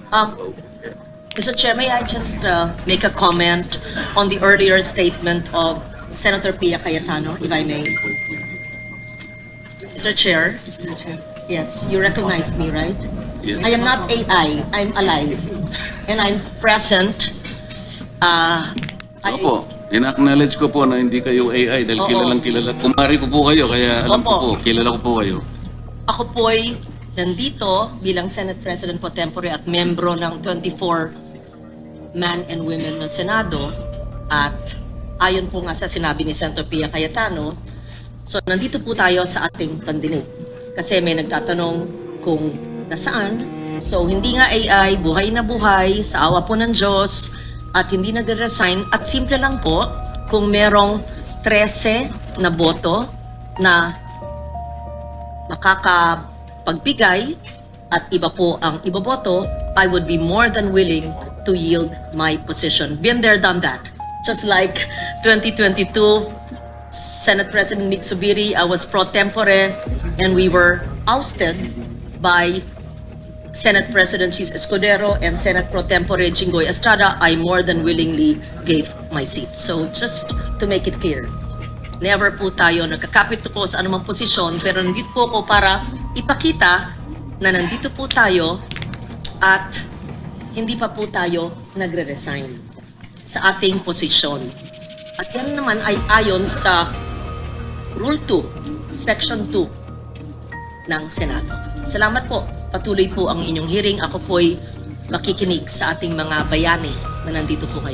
Mr. Chair, may I just make a comment on the earlier statement of Senator Pia Cayetano, if I may? Mr. Chair, yes, you recognize me, right? Yes. I am not AI, I'm alive. And I'm present. Opo, ina-acknowledge ko po na hindi kayo AI dahil Oo. kilalang kilala. Kumari ko po kayo, kaya alam ko Opo. po, kilala ko po kayo. Ako po'y nandito bilang Senate President pro tempore at membro ng 24 men and women ng Senado. At ayon po nga sa sinabi ni Senator Pia Cayetano, so nandito po tayo sa ating pandinig. Kasi may nagtatanong kung nasaan. So hindi nga AI, buhay na buhay, sa awa po ng Diyos, at hindi nagre-resign. At simple lang po, kung merong 13 na boto na makakapagbigay at iba po ang iboboto, I would be more than willing to yield my position. Been there, done that. Just like 2022, Senate President Mig Zubiri, I was pro tempore and we were ousted by Senate President Chis Escudero and Senate pro tempore Jinggoy Estrada. I more than willingly gave my seat. So just to make it clear, never po tayo nagkakapit po sa anumang posisyon, pero nandito po ako para ipakita na nandito po tayo at hindi pa po tayo nagre-resign sa ating posisyon. At yan naman ay ayon sa Rule 2, Section 2 ng Senado. Salamat po. Patuloy po ang inyong hearing. Ako po'y makikinig sa ating mga bayani na nandito po ngayon.